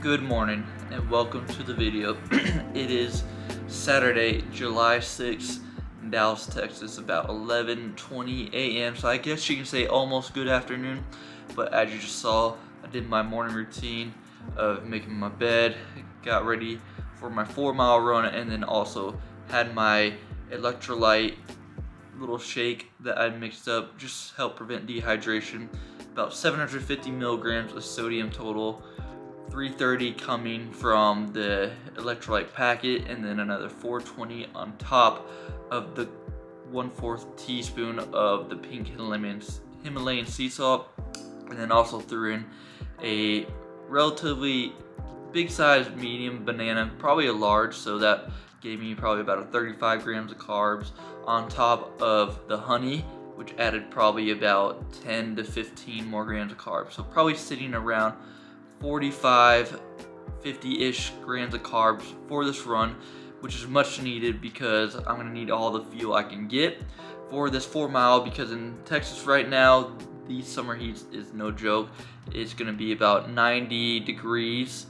Good morning and welcome to the video. It is Saturday, July 6th in Dallas, Texas, about 11:20 a.m. So I guess you can say almost good afternoon, but as you just saw, I did my morning routine of making my bed, got ready for my 4-mile run, and then also had my electrolyte little shake that I mixed up, just help prevent dehydration. About 750 milligrams of sodium total, 330 coming from the electrolyte packet, and then another 420 on top of the 1/4 teaspoon of the pink Himalayan sea salt, and then also threw in a relatively big size medium banana, probably a large, so that gave me probably about 35 grams of carbs on top of the honey, which added probably about 10 to 15 more grams of carbs. So probably sitting around 45, 50-ish grams of carbs for this run, which is much needed because I'm gonna need all the fuel I can get for this 4-mile, because in Texas right now, the summer heat is no joke. It's gonna be about 90 degrees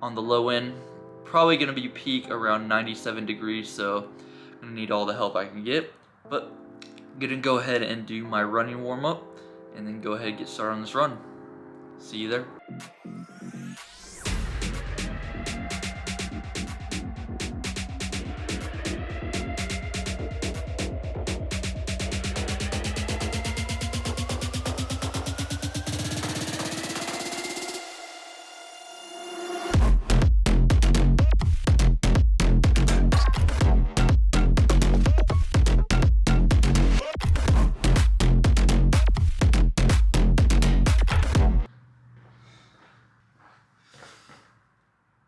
on the low end, probably gonna be peak around 97 degrees, so I'm gonna need all the help I can get. But I'm gonna go ahead and do my running warm-up and then go ahead and get started on this run. See you there.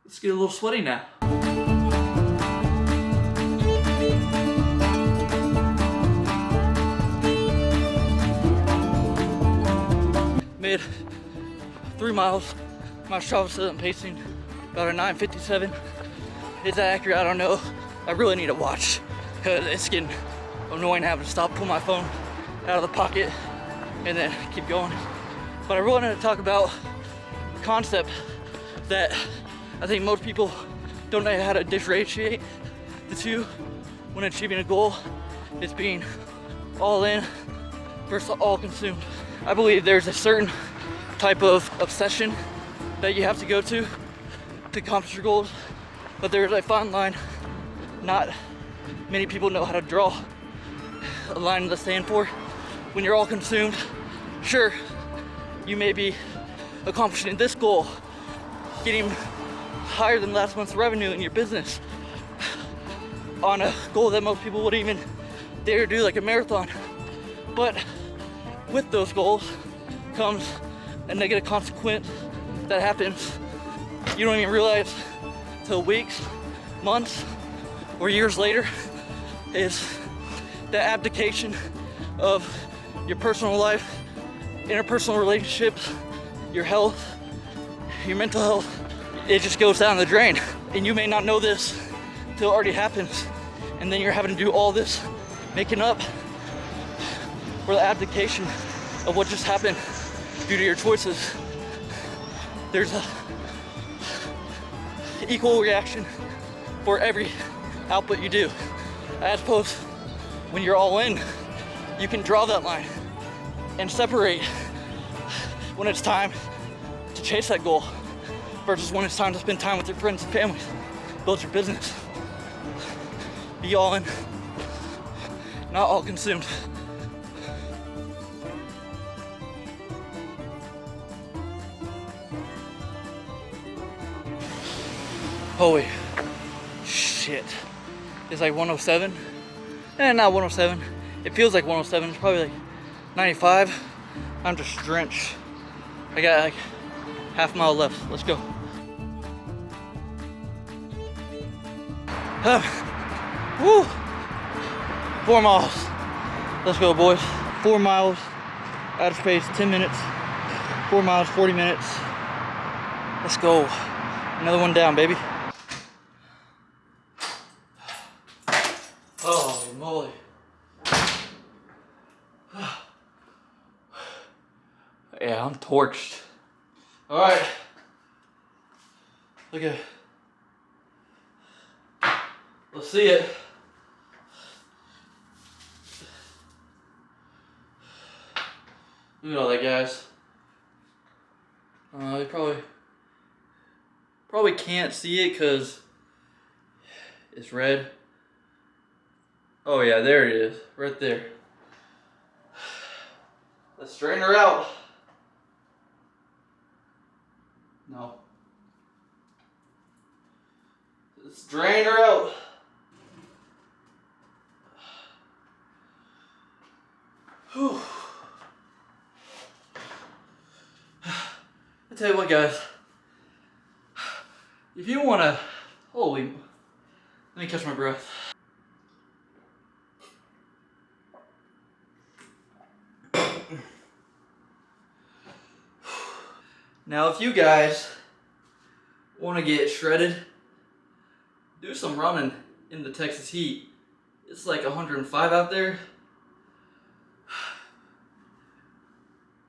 Let's get a little sweaty now. Made 3 miles. My Strava says I'm pacing about a 9:57. Is that accurate? I don't know. I really need a watch because it's getting annoying having to stop, pull my phone out of the pocket, and then keep going. But I really wanted to talk about the concept that I think most people don't know how to differentiate the two when achieving a goal. It's being all in versus all consumed. I believe there's a certain type of obsession that you have to go to accomplish your goals, but there's a fine line not many people know how to draw a line in the sand for. When you're all consumed, sure, you may be accomplishing this goal, getting higher than last month's revenue in your business on a goal that most people wouldn't even dare to do, like a marathon. But with those goals comes a negative consequence that happens you don't even realize till weeks, months, or years later, is the abdication of your personal life, interpersonal relationships, your health, your mental health. It just goes down the drain. And you may not know this till it already happens. And then you're having to do all this making up for the abdication of what just happened due to your choices. There's a equal reaction for every output you do. As opposed, when you're all in, you can draw that line and separate when it's time to chase that goal versus when it's time to spend time with your friends and family, build your business. Be all in, not all consumed. Holy shit. It's like 107. Not 107. It feels like 107. It's probably like 95. I'm just drenched. I got like half mile left. Let's go. Woo! 4 miles. Let's go, boys. 4 miles. Average pace 10 minutes. 4 miles, 40 minutes. Let's go. Another one down, baby. Holy moly. Yeah, I'm torched. All right. Okay. Let's see it. Look at all that, guys. You probably can't see it because it's red. Oh yeah, there it is, right there. Let's strain her out. No. Let's drain her out. Whew. I tell you what, guys. If you want to, let me catch my breath. Now, if you guys want to get shredded, do some running in the Texas heat. It's like 105 out there.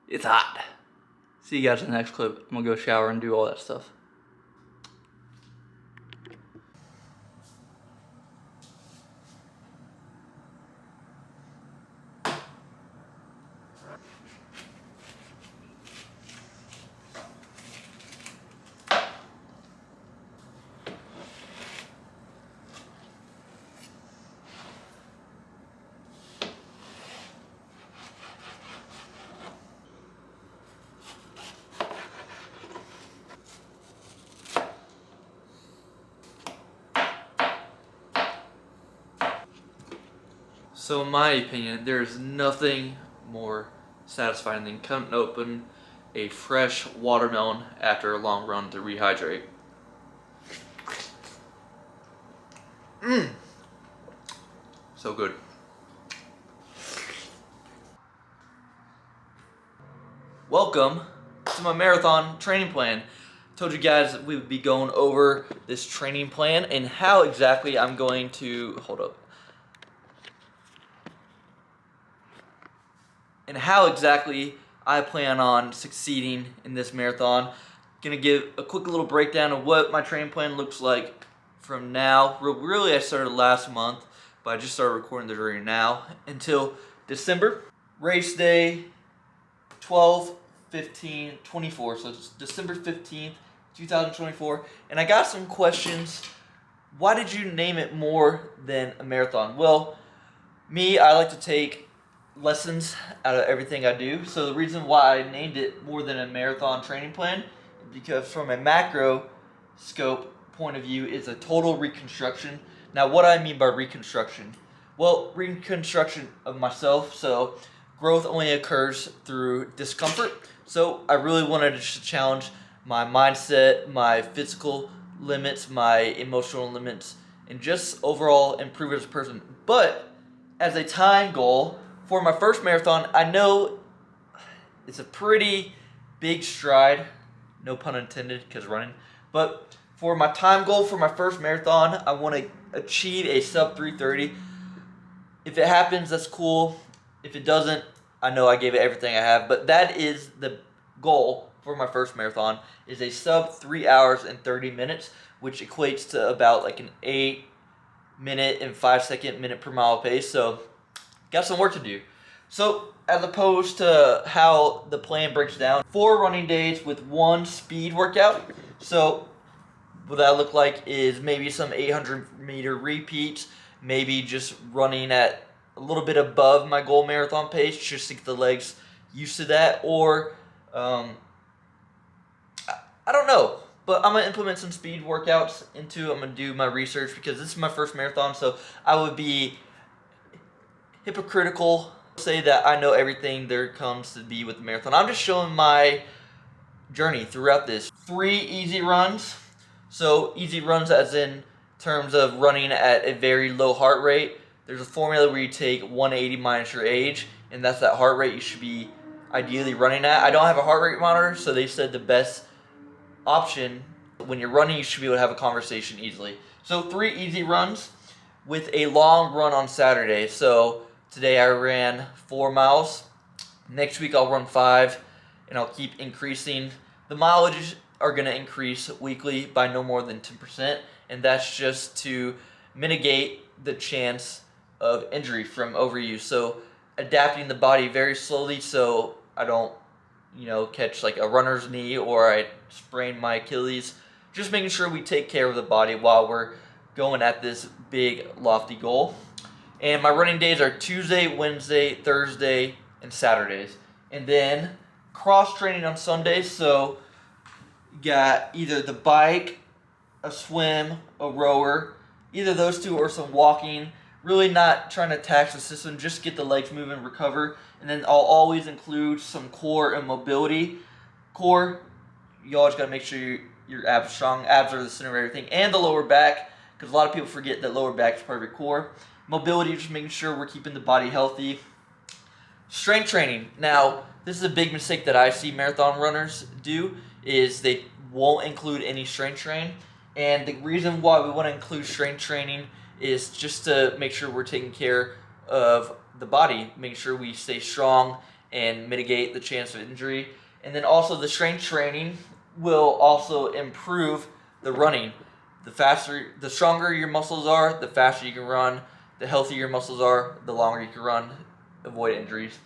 It's hot. See you guys in the next clip. I'm gonna go shower and do all that stuff. So in my opinion, there's nothing more satisfying than cutting open a fresh watermelon after a long run to rehydrate. So good. Welcome to my marathon training plan. Told you guys that we would be going over this training plan and how exactly I'm going to, and how exactly I plan on succeeding in this marathon. Gonna give a quick little breakdown of what my training plan looks like from now. Really, I started last month, but I just started recording the journey now until December. Race day 12, 15, 24. So it's December 15th, 2024. And I got some questions. Why did you name it more than a marathon? Well, I like to take lessons out of everything I do. So the reason why I named it more than a marathon training plan is because from a macro scope point of view, it's a total reconstruction. Now, what I mean by reconstruction? Well, reconstruction of myself. So growth only occurs through discomfort. So I really wanted to challenge my mindset, my physical limits, my emotional limits, and just overall improve as a person. But as a time goal, for my first marathon, I know it's a pretty big stride, no pun intended, because running. But for my time goal for my first marathon, I want to achieve a sub 3:30. If it happens, that's cool. If it doesn't, I know I gave it everything I have. But that is the goal for my first marathon, is a sub 3 hours and 30 minutes, which equates to about like an 8-minute and 5-second minute per mile pace. So got some work to do. So as opposed to how the plan breaks down, 4 running days with 1 speed workout. So what that look like is maybe some 800-meter repeats, maybe just running at a little bit above my goal marathon pace just to get the legs used to that. Or I don't know, but I'm going to implement some speed workouts I'm going to do my research because this is my first marathon, so I would be hypocritical to say that I know everything there comes to be with the marathon. I'm just showing my journey throughout this. 3 easy runs. So easy runs as in terms of running at a very low heart rate. There's a formula where you take 180 minus your age, and that's that heart rate you should be ideally running at. I don't have a heart rate monitor, so they said the best option when you're running, you should be able to have a conversation easily. So 3 easy runs with a long run on Saturday. So today I ran 4 miles. Next week I'll run 5, and I'll keep increasing the mileage are going to increase weekly by no more than 10%, and that's just to mitigate the chance of injury from overuse. So adapting the body very slowly so I don't, catch like a runner's knee or I sprain my Achilles. Just making sure we take care of the body while we're going at this big, lofty goal. And my running days are Tuesday, Wednesday, Thursday, and Saturdays. And then cross training on Sundays. So you got either the bike, a swim, a rower, either those two or some walking. Really not trying to tax the system, just get the legs moving, recover. And then I'll always include some core and mobility. Core, you always got to make sure your abs are strong. Abs are the center of everything. And the lower back, because a lot of people forget that lower back is part of your core. Mobility, just making sure we're keeping the body healthy. Strength training. Now, this is a big mistake that I see marathon runners do, is they won't include any strength training. And the reason why we want to include strength training is just to make sure we're taking care of the body, making sure we stay strong and mitigate the chance of injury. And then also the strength training will also improve the running. The stronger your muscles are, the faster you can run. The healthier your muscles are, the longer you can run, avoid injuries.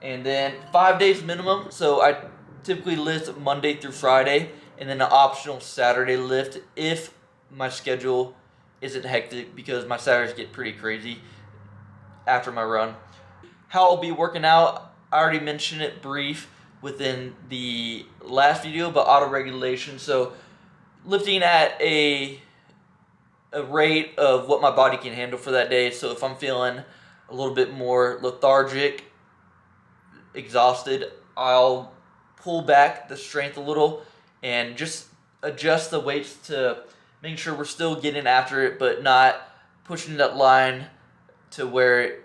And then 5 days minimum. So I typically lift Monday through Friday, and then an optional Saturday lift if my schedule isn't hectic, because my Saturdays get pretty crazy after my run. How I'll be working out, I already mentioned it brief within the last video, but auto-regulation. So lifting at a rate of what my body can handle for that day. So if I'm feeling a little bit more lethargic, exhausted, I'll pull back the strength a little and just adjust the weights to make sure we're still getting after it, but not pushing that line to where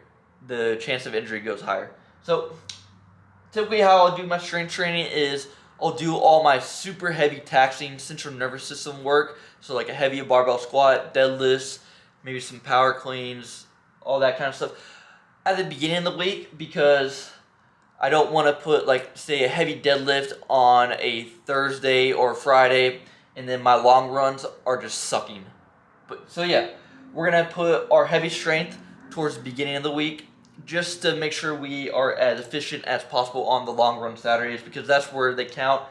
the chance of injury goes higher. So typically how I'll do my strength training is I'll do all my super heavy taxing central nervous system work. So like a heavy barbell squat, deadlifts, maybe some power cleans, all that kind of stuff at the beginning of the week, because I don't want to put, like, say a heavy deadlift on a Thursday or Friday and then my long runs are just sucking. But so yeah, we're going to put our heavy strength towards the beginning of the week just to make sure we are as efficient as possible on the long run Saturdays, because that's where they count.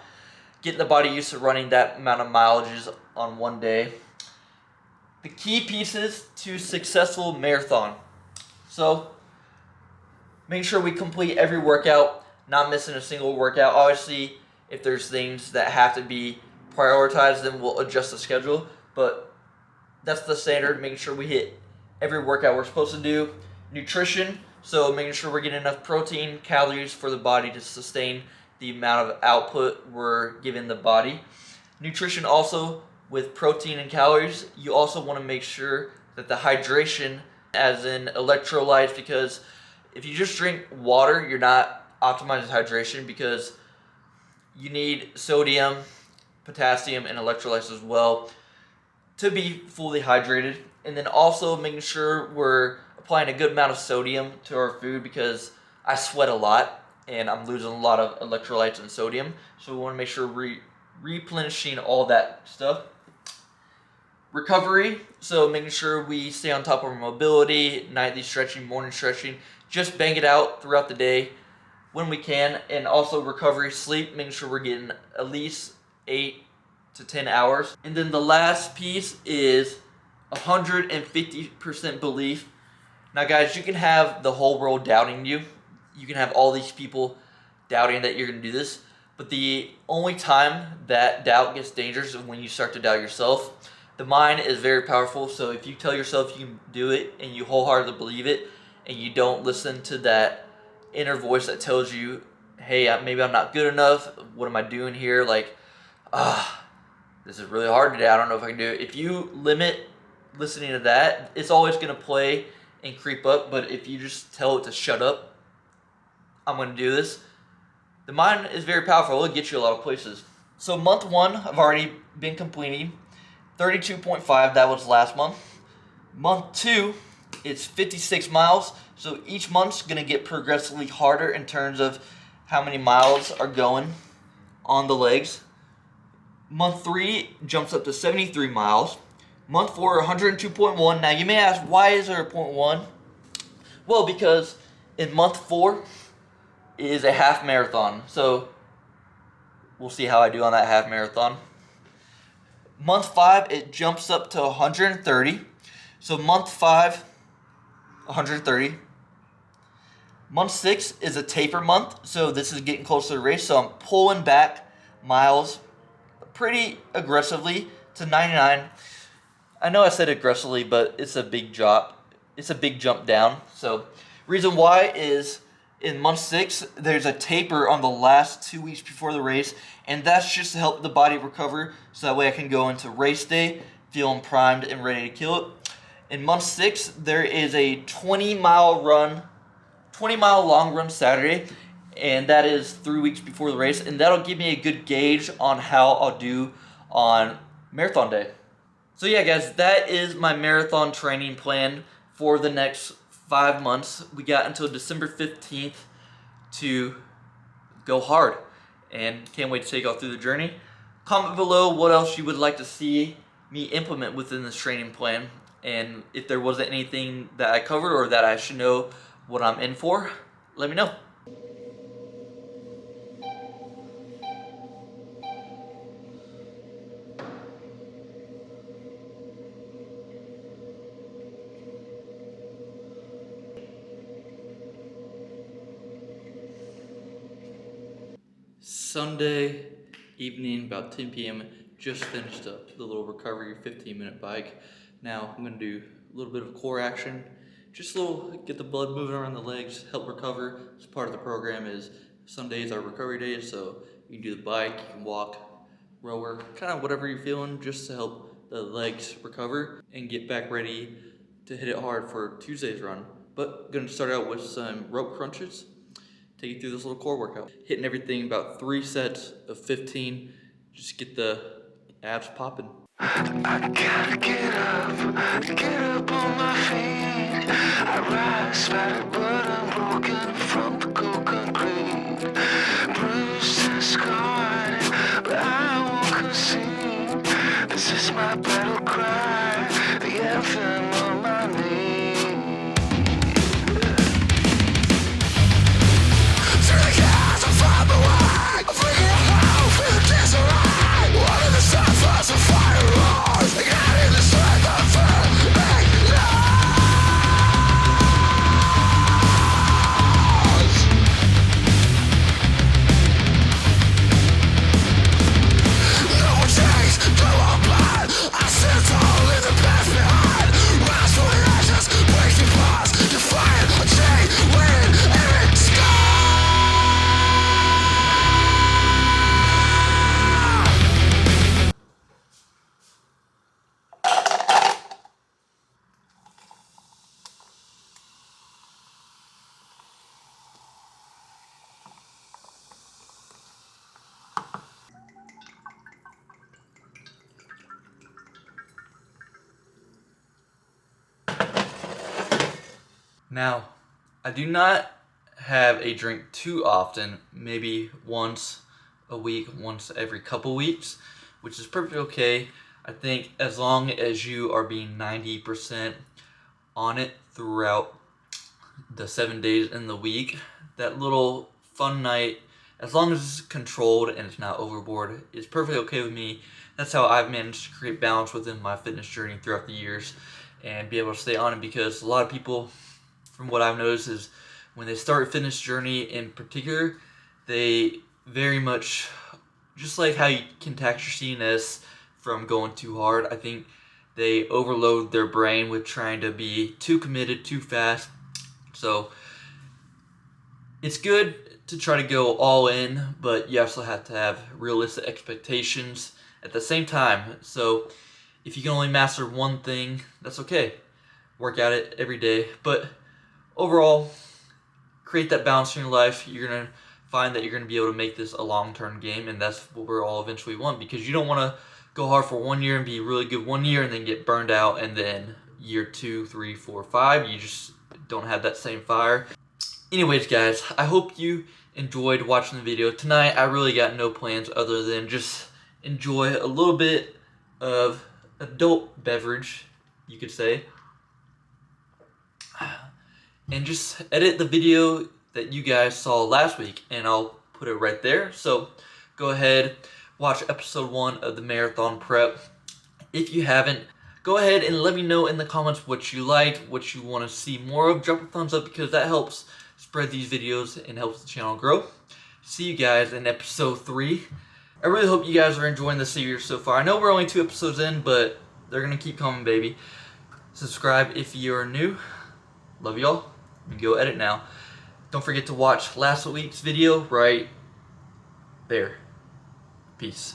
Getting the body used to running that amount of mileages on one day. The key pieces to successful marathon. So make sure we complete every workout, not missing a single workout. Obviously, if there's things that have to be prioritized, then we'll adjust the schedule. But that's the standard, making sure we hit every workout we're supposed to do. Nutrition, so making sure we're getting enough protein, calories for the body to sustain the amount of output we're giving the body. Nutrition also, with protein and calories, you also want to make sure that the hydration, as in electrolytes, because if you just drink water, you're not optimizing hydration, because you need sodium, potassium, and electrolytes as well to be fully hydrated. And then also making sure we're applying a good amount of sodium to our food, because I sweat a lot and I'm losing a lot of electrolytes and sodium. So we want to make sure we're replenishing all that stuff. Recovery, so making sure we stay on top of our mobility, nightly stretching, morning stretching, just bang it out throughout the day when we can. And also recovery, sleep, making sure we're getting at least 8 to 10 hours. And then the last piece is 150% belief. Now guys, you can have the whole world doubting you. You can have all these people doubting that you're going to do this. But the only time that doubt gets dangerous is when you start to doubt yourself. The mind is very powerful, so if you tell yourself you can do it and you wholeheartedly believe it, and you don't listen to that inner voice that tells you, hey, maybe I'm not good enough, what am I doing here, like, this is really hard today, I don't know if I can do it. If you limit listening to that, it's always going to play and creep up. But if you just tell it to shut up, I'm going to do this, the mind is very powerful. It'll get you a lot of places. So month 1, I've already been completing 32.5. That was last month. Month 2, it's 56 miles. So each month's going to get progressively harder in terms of how many miles are going on the legs. Month 3 jumps up to 73 miles. Month 4, 102.1. Now you may ask, why is there a 0.1? Well, because in month 4 is a half marathon. So we'll see how I do on that half marathon. Month 5, it jumps up to 130. So month 5, 130. Month 6 is a taper month. So this is getting close to the race. So I'm pulling back miles pretty aggressively to 99. I know I said aggressively, but it's a big drop. It's a big jump down. So reason why is in month 6, there's a taper on the last 2 weeks before the race, and that's just to help the body recover, so that way I can go into race day feeling primed and ready to kill it. In month 6, there is a 20-mile long run Saturday, and that is 3 weeks before the race, and that'll give me a good gauge on how I'll do on marathon day. So yeah, guys, that is my marathon training plan for the next 5 months. We got until December 15th to go hard, and can't wait to take y'all through the journey. Comment below what else you would like to see me implement within this training plan, and if there wasn't anything that I covered or that I should know what I'm in for, let me know. Sunday evening, about 10 p.m., just finished up the little recovery 15-minute bike. Now I'm gonna do a little bit of core action, just a little, get the blood moving around the legs, help recover. As part of the program is Sundays are recovery days, so you can do the bike, you can walk, rower, kind of whatever you're feeling, just to help the legs recover and get back ready to hit it hard for Tuesday's run. But gonna start out with some rope crunches. Take you through this little core workout. Hitting everything about 3 sets of 15. Just get the abs popping. I gotta get up on my feet. I rise back, but I'm broken from the cold concrete. Bruised and scarred, but I won't concede. This is my battle cry, the anthem on my knees. Now, I do not have a drink too often, maybe once a week, once every couple weeks, which is perfectly okay. I think as long as you are being 90% on it throughout the 7 days in the week, that little fun night, as long as it's controlled and it's not overboard, is perfectly okay with me. That's how I've managed to create balance within my fitness journey throughout the years and be able to stay on it, because a lot of people, from what I've noticed, is when they start a fitness journey in particular, they very much, just like how you can tax your CNS from going too hard, I think they overload their brain with trying to be too committed too fast. So it's good to try to go all in, but you also have to have realistic expectations at the same time. So if you can only master one thing, that's okay. Work at it every day, but overall, create that balance in your life. You're going to find that you're going to be able to make this a long-term game, and that's what we're all eventually want, because you don't want to go hard for 1 year and be really good 1 year and then get burned out, and then year 2, 3, 4, 5, you just don't have that same fire. Anyways, guys, I hope you enjoyed watching the video. Tonight, I really got no plans other than just enjoy a little bit of adult beverage, you could say, and just edit the video that you guys saw last week, and I'll put it right there. So go ahead, watch episode 1 of the marathon prep. If you haven't, go ahead and let me know in the comments what you liked, what you want to see more of. Drop a thumbs up because that helps spread these videos and helps the channel grow. See you guys in episode 3. I really hope you guys are enjoying the series so far. I know we're only 2 episodes in, but they're going to keep coming, baby. Subscribe if you're new. Love y'all. Let me go edit now. Don't forget to watch last week's video right there. Peace.